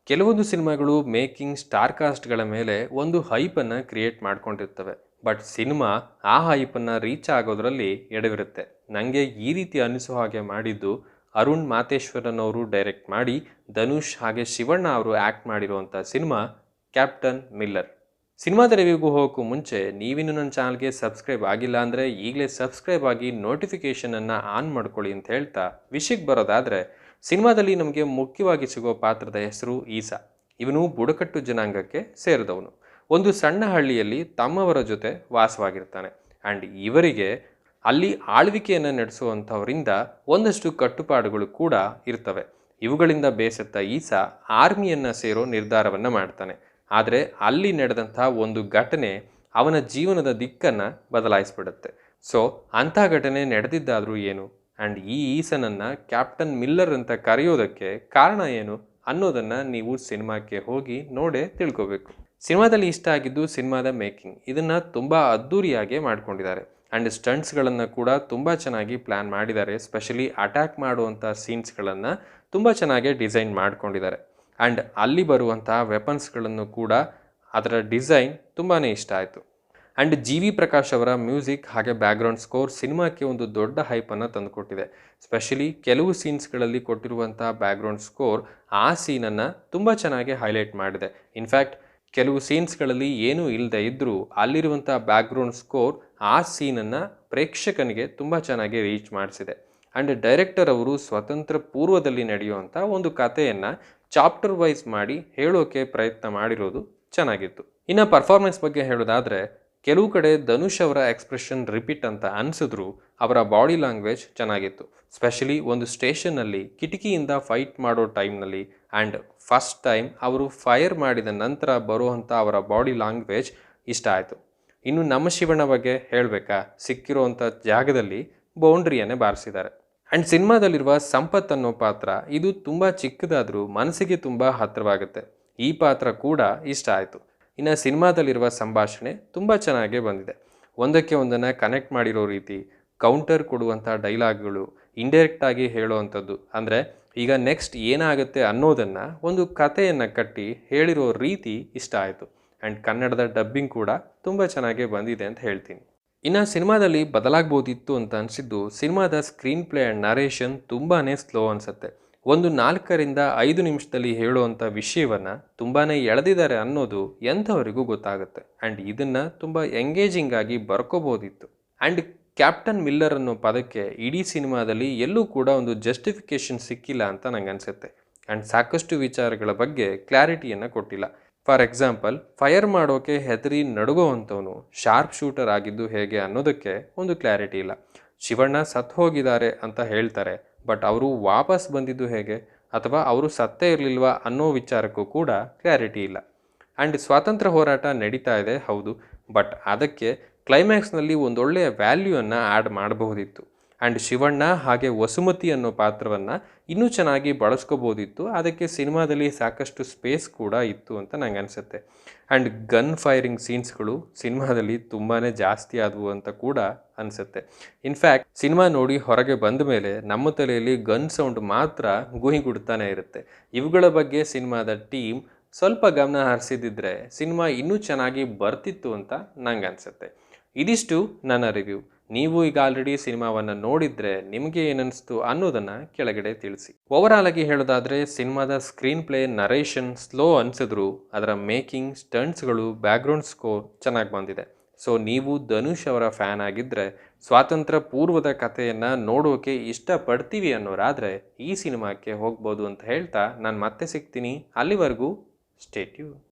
ಕೆಲವೊಂದು ಸಿನಿಮಾಗಳು making star ಕಾಸ್ಟ್ಗಳ ಮೇಲೆ ಒಂದು ಹೈಪನ್ನು ಕ್ರಿಯೇಟ್ ಮಾಡ್ಕೊಂಡಿರ್ತವೆ. ಬಟ್ ಸಿನಿಮಾ ಆ ಹೈಪನ್ನು ರೀಚ್ ಆಗೋದ್ರಲ್ಲಿ ಎಡವಿರುತ್ತೆ. ನನಗೆ ಈ ರೀತಿ ಅನಿಸೋ ಹಾಗೆ ಮಾಡಿದ್ದು ಅರುಣ್ ಮಾತೇಶ್ವರನ್ ಅವರು ಡೈರೆಕ್ಟ್ ಮಾಡಿ ಧನುಷ್ ಹಾಗೆ ಶಿವಣ್ಣ ಅವರು ಆ್ಯಕ್ಟ್ ಮಾಡಿರುವಂಥ ಸಿನಿಮಾ ಕ್ಯಾಪ್ಟನ್ ಮಿಲ್ಲರ್. ಸಿನಿಮಾದ ರಿವ್ಯೂಗೂ ಹೋಗೋಕ್ಕೂ ಮುಂಚೆ ನೀವಿನ್ನು ನನ್ನ ಚಾನಲ್ಗೆ ಸಬ್ಸ್ಕ್ರೈಬ್ ಆಗಿಲ್ಲ ಅಂದರೆ ಈಗಲೇ ಸಬ್ಸ್ಕ್ರೈಬ್ ಆಗಿ ನೋಟಿಫಿಕೇಷನನ್ನು ಆನ್ ಮಾಡ್ಕೊಳ್ಳಿ ಅಂತ ಹೇಳ್ತಾ ವಿಷಯಕ್ಕೆ ಬರೋದಾದರೆ, ಸಿನಿಮಾದಲ್ಲಿ ನಮಗೆ ಮುಖ್ಯವಾಗಿ ಸಿಗೋ ಪಾತ್ರದ ಹೆಸರು ಈಸಾ. ಇವನು ಬುಡಕಟ್ಟು ಜನಾಂಗಕ್ಕೆ ಸೇರಿದವನು. ಒಂದು ಸಣ್ಣ ಹಳ್ಳಿಯಲ್ಲಿ ತಮ್ಮವರ ಜೊತೆ ವಾಸವಾಗಿರ್ತಾನೆ. ಆ್ಯಂಡ್ ಇವರಿಗೆ ಅಲ್ಲಿ ಆಳ್ವಿಕೆಯನ್ನು ನಡೆಸುವಂಥವರಿಂದ ಒಂದಷ್ಟು ಕಟ್ಟುಪಾಡುಗಳು ಕೂಡ ಇರ್ತವೆ. ಇವುಗಳಿಂದ ಬೇಸತ್ತ ಈಸಾ ಆರ್ಮಿಯನ್ನು ಸೇರೋ ನಿರ್ಧಾರವನ್ನು ಮಾಡ್ತಾನೆ. ಆದರೆ ಅಲ್ಲಿ ನಡೆದಂಥ ಒಂದು ಘಟನೆ ಅವನ ಜೀವನದ ದಿಕ್ಕನ್ನು ಬದಲಾಯಿಸ್ಬಿಡುತ್ತೆ. ಸೊ ಅಂಥ ಘಟನೆ ನಡೆದಿದ್ದಾದರೂ ಏನು, ಆ್ಯಂಡ್ ಈ ಈಸನನ್ನು ಕ್ಯಾಪ್ಟನ್ ಮಿಲ್ಲರ್ ಅಂತ ಕರೆಯೋದಕ್ಕೆ ಕಾರಣ ಏನು ಅನ್ನೋದನ್ನು ನೀವು ಸಿನಿಮಾಕ್ಕೆ ಹೋಗಿ ನೋಡೇ ತಿಳ್ಕೋಬೇಕು. ಸಿನಿಮಾದಲ್ಲಿ ಇಷ್ಟ ಆಗಿದ್ದು ಸಿನಿಮಾದ ಮೇಕಿಂಗ್. ಇದನ್ನು ತುಂಬ ಅದ್ಧೂರಿಯಾಗಿ ಮಾಡ್ಕೊಂಡಿದ್ದಾರೆ. ಆ್ಯಂಡ್ ಸ್ಟಂಟ್ಸ್ಗಳನ್ನು ಕೂಡ ತುಂಬ ಚೆನ್ನಾಗಿ ಪ್ಲ್ಯಾನ್ ಮಾಡಿದ್ದಾರೆ. ಸ್ಪೆಷಲಿ ಅಟ್ಯಾಕ್ ಮಾಡುವಂಥ ಸೀನ್ಸ್ಗಳನ್ನು ತುಂಬ ಚೆನ್ನಾಗಿ ಡಿಸೈನ್ ಮಾಡ್ಕೊಂಡಿದ್ದಾರೆ. ಆ್ಯಂಡ್ ಅಲ್ಲಿ ಬರುವಂತಹ ವೆಪನ್ಸ್ಗಳನ್ನು ಕೂಡ ಅದರ ಡಿಸೈನ್ ತುಂಬಾ ಇಷ್ಟ ಆಯಿತು. ಆ್ಯಂಡ್ ಜಿ ವಿ ಪ್ರಕಾಶ್ ಅವರ ಮ್ಯೂಸಿಕ್ ಹಾಗೆ ಬ್ಯಾಕ್ಗ್ರೌಂಡ್ ಸ್ಕೋರ್ ಸಿನಿಮಾಕ್ಕೆ ಒಂದು ದೊಡ್ಡ ಹೈಪನ್ನು ತಂದುಕೊಟ್ಟಿದೆ. ಸ್ಪೆಷಲಿ ಕೆಲವು ಸೀನ್ಸ್ಗಳಲ್ಲಿ ಕೊಟ್ಟಿರುವಂಥ ಬ್ಯಾಕ್ಗ್ರೌಂಡ್ ಸ್ಕೋರ್ ಆ ಸೀನನ್ನು ತುಂಬ ಚೆನ್ನಾಗಿ ಹೈಲೈಟ್ ಮಾಡಿದೆ. ಇನ್ಫ್ಯಾಕ್ಟ್ ಕೆಲವು ಸೀನ್ಸ್ಗಳಲ್ಲಿ ಏನೂ ಇಲ್ಲದೆ ಇದ್ದರೂ ಅಲ್ಲಿರುವಂಥ ಬ್ಯಾಕ್ಗ್ರೌಂಡ್ ಸ್ಕೋರ್ ಆ ಸೀನನ್ನು ಪ್ರೇಕ್ಷಕನಿಗೆ ತುಂಬ ಚೆನ್ನಾಗಿ ರೀಚ್ ಮಾಡಿಸಿದೆ. ಆ್ಯಂಡ್ ಡೈರೆಕ್ಟರ್ ಅವರು ಸ್ವತಂತ್ರ ಪೂರ್ವದಲ್ಲಿ ನಡೆಯುವಂಥ ಒಂದು ಕಥೆಯನ್ನು ಚಾಪ್ಟರ್ ವೈಸ್ ಮಾಡಿ ಹೇಳೋಕೆ ಪ್ರಯತ್ನ ಮಾಡಿರೋದು ಚೆನ್ನಾಗಿತ್ತು. ಇನ್ನು ಪರ್ಫಾರ್ಮೆನ್ಸ್ ಬಗ್ಗೆ ಹೇಳೋದಾದರೆ, ಕೆಲವು ಕಡೆ ಧನುಷ್ ಅವರ ಎಕ್ಸ್ಪ್ರೆಷನ್ ರಿಪೀಟ್ ಅಂತ ಅನಿಸಿದ್ರು ಅವರ ಬಾಡಿ ಲ್ಯಾಂಗ್ವೇಜ್ ಚೆನ್ನಾಗಿತ್ತು. ಸ್ಪೆಷಲಿ ಒಂದು ಸ್ಟೇಷನ್ನಲ್ಲಿ ಕಿಟಕಿಯಿಂದ ಫೈಟ್ ಮಾಡೋ ಟೈಮ್ನಲ್ಲಿ ಆ್ಯಂಡ್ ಫಸ್ಟ್ ಟೈಮ್ ಅವರು ಫೈರ್ ಮಾಡಿದ ನಂತರ ಬರುವಂಥ ಅವರ ಬಾಡಿ ಲ್ಯಾಂಗ್ವೇಜ್ ಇಷ್ಟ ಆಯಿತು. ಇನ್ನು ನಮ್ಮ ಶಿವಣ್ಣ ಬಗ್ಗೆ ಹೇಳಬೇಕಾ, ಸಿಕ್ಕಿರುವಂಥ ಜಾಗದಲ್ಲಿ ಬೌಂಡ್ರಿಯನ್ನೇ ಬಾರಿಸಿದ್ದಾರೆ. ಆ್ಯಂಡ್ ಸಿನಿಮಾದಲ್ಲಿರುವ ಸಂಪತ್ ಅನ್ನೋ ಪಾತ್ರ ಇದು ತುಂಬ ಚಿಕ್ಕದಾದರೂ ಮನಸ್ಸಿಗೆ ತುಂಬ ಹತ್ತಿರವಾಗುತ್ತೆ. ಈ ಪಾತ್ರ ಕೂಡ ಇಷ್ಟ ಆಯಿತು. ಇನ್ನು ಸಿನಿಮಾದಲ್ಲಿರುವ ಸಂಭಾಷಣೆ ತುಂಬ ಚೆನ್ನಾಗೇ ಬಂದಿದೆ. ಒಂದಕ್ಕೆ ಒಂದನ್ನು ಕನೆಕ್ಟ್ ಮಾಡಿರೋ ರೀತಿ, ಕೌಂಟರ್ ಕೊಡುವಂಥ ಡೈಲಾಗ್ಗಳು, ಇಂಡೈರೆಕ್ಟಾಗಿ ಹೇಳೋವಂಥದ್ದು, ಅಂದರೆ ಈಗ ನೆಕ್ಸ್ಟ್ ಏನಾಗುತ್ತೆ ಅನ್ನೋದನ್ನು ಒಂದು ಕಥೆಯನ್ನು ಕಟ್ಟಿ ಹೇಳಿರೋ ರೀತಿ ಇಷ್ಟ ಆಯಿತು. ಆ್ಯಂಡ್ ಕನ್ನಡದ ಡಬ್ಬಿಂಗ್ ಕೂಡ ತುಂಬ ಚೆನ್ನಾಗೇ ಬಂದಿದೆ ಅಂತ ಹೇಳ್ತೀನಿ. ಇನ್ನು ಸಿನಿಮಾದಲ್ಲಿ ಬದಲಾಗ್ಬೋದಿತ್ತು ಅಂತ ಅನಿಸಿದ್ದು ಸಿನಿಮಾದ ಸ್ಕ್ರೀನ್ ಪ್ಲೇ ಆ್ಯಂಡ್ ನರೇಷನ್ ತುಂಬಾ ಸ್ಲೋ ಅನಿಸುತ್ತೆ. ಒಂದು 4ರಿಂದ 5 ನಿಮಿಷದಲ್ಲಿ ಹೇಳುವಂಥ ವಿಷಯವನ್ನು ತುಂಬಾ ಎಳೆದಿದ್ದಾರೆ ಅನ್ನೋದು ಎಂಥವರಿಗೂ ಗೊತ್ತಾಗುತ್ತೆ. ಆ್ಯಂಡ್ ಇದನ್ನು ತುಂಬ ಎಂಗೇಜಿಂಗ್ ಆಗಿ ಬರ್ಕೋಬೋದಿತ್ತು. ಆ್ಯಂಡ್ ಕ್ಯಾಪ್ಟನ್ ಮಿಲ್ಲರ್ ಅನ್ನೋ ಪದಕ್ಕೆ ಇಡೀ ಸಿನಿಮಾದಲ್ಲಿ ಎಲ್ಲೂ ಕೂಡ ಒಂದು ಜಸ್ಟಿಫಿಕೇಷನ್ ಸಿಕ್ಕಿಲ್ಲ ಅಂತ ನಂಗೆ ಅನಿಸುತ್ತೆ. ಆ್ಯಂಡ್ ಸಾಕಷ್ಟು ವಿಚಾರಗಳ ಬಗ್ಗೆ ಕ್ಲಾರಿಟಿಯನ್ನು ಕೊಟ್ಟಿಲ್ಲ. ಫಾರ್ ಎಕ್ಸಾಂಪಲ್, ಫೈರ್ ಮಾಡೋಕೆ ಹೆದರಿ ನಡುಗೋವಂಥವನು ಶಾರ್ಪ್ ಶೂಟರ್ ಆಗಿದ್ದು ಹೇಗೆ ಅನ್ನೋದಕ್ಕೆ ಒಂದು ಕ್ಲಾರಿಟಿ ಇಲ್ಲ. ಶಿವಣ್ಣ ಸತ್ತು ಹೋಗಿದ್ದಾರೆ ಅಂತ ಹೇಳ್ತಾರೆ, ಬಟ್ ಅವರು ವಾಪಸ್ ಬಂದಿದ್ದು ಹೇಗೆ, ಅಥವಾ ಅವರು ಸತ್ತೇ ಇರಲಿಲ್ವಾ ಅನ್ನೋ ವಿಚಾರಕ್ಕೂ ಕೂಡ ಕ್ಲಾರಿಟಿ ಇಲ್ಲ. ಆ್ಯಂಡ್ ಸ್ವಾತಂತ್ರ್ಯ ಹೋರಾಟ ನಡೀತಾ ಇದೆ ಹೌದು, ಬಟ್ ಅದಕ್ಕೆ ಕ್ಲೈಮ್ಯಾಕ್ಸ್ನಲ್ಲಿ ಒಂದೊಳ್ಳೆಯ ವ್ಯಾಲ್ಯೂವನ್ನು ಆ್ಯಡ್ ಮಾಡಬಹುದಿತ್ತು. ಆ್ಯಂಡ್ ಶಿವಣ್ಣ ಹಾಗೆ ವಸುಮತಿ ಅನ್ನೋ ಪಾತ್ರವನ್ನು ಇನ್ನೂ ಚೆನ್ನಾಗಿ ಬಳಸ್ಕೋಬೋದಿತ್ತು. ಅದಕ್ಕೆ ಸಿನಿಮಾದಲ್ಲಿ ಸಾಕಷ್ಟು ಸ್ಪೇಸ್ ಕೂಡ ಇತ್ತು ಅಂತ ನಂಗೆ ಅನಿಸುತ್ತೆ. ಆ್ಯಂಡ್ ಗನ್ ಫೈರಿಂಗ್ ಸೀನ್ಸ್ಗಳು ಸಿನಿಮಾದಲ್ಲಿ ತುಂಬಾ ಜಾಸ್ತಿ ಆದವು ಅಂತ ಕೂಡ ಅನಿಸುತ್ತೆ. ಇನ್ಫ್ಯಾಕ್ಟ್ ಸಿನಿಮಾ ನೋಡಿ ಹೊರಗೆ ಬಂದ ಮೇಲೆ ನಮ್ಮ ತಲೆಯಲ್ಲಿ ಗನ್ ಸೌಂಡ್ ಮಾತ್ರ ಗುಹಿಗುಡ್ತಾನೆ ಇರುತ್ತೆ. ಇವುಗಳ ಬಗ್ಗೆ ಸಿನಿಮಾದ ಟೀಮ್ ಸ್ವಲ್ಪ ಗಮನ ಹರಿಸಿದ್ದಿದ್ರೆ ಸಿನಿಮಾ ಇನ್ನೂ ಚೆನ್ನಾಗಿ ಬರ್ತಿತ್ತು ಅಂತ ನಂಗೆ ಅನಿಸುತ್ತೆ. ಇದಿಷ್ಟು ನನ್ನ ರಿವ್ಯೂ. ನೀವು ಈಗ ಆಲ್ರೆಡಿ ಸಿನಿಮಾವನ್ನು ನೋಡಿದರೆ ನಿಮಗೆ ಏನನ್ನಿಸ್ತು ಅನ್ನೋದನ್ನು ಕೆಳಗಡೆ ತಿಳಿಸಿ. ಓವರಾಲ್ ಆಗಿ ಹೇಳೋದಾದರೆ ಸಿನಿಮಾದ ಸ್ಕ್ರೀನ್ ಪ್ಲೇ, ನರೇಷನ್ ಸ್ಲೋ ಅನಿಸಿದ್ರು ಅದರ ಮೇಕಿಂಗ್, ಸ್ಟಂಟ್ಸ್ಗಳು, ಬ್ಯಾಕ್ಗ್ರೌಂಡ್ ಸ್ಕೋರ್ ಚೆನ್ನಾಗಿ ಬಂದಿದೆ. ಸೊ ನೀವು ಧನುಷ್ ಅವರ ಫ್ಯಾನ್ ಆಗಿದ್ದರೆ, ಸ್ವಾತಂತ್ರ್ಯ ಪೂರ್ವದ ಕಥೆಯನ್ನು ನೋಡೋಕೆ ಇಷ್ಟಪಡ್ತೀವಿ ಅನ್ನೋರಾದರೆ ಈ ಸಿನಿಮಾಕ್ಕೆ ಹೋಗ್ಬೋದು ಅಂತ ಹೇಳ್ತಾ ನಾನು ಮತ್ತೆ ಸಿಗ್ತೀನಿ. ಅಲ್ಲಿವರೆಗೂ ಸ್ಟೇ ಟ್ಯೂನ್.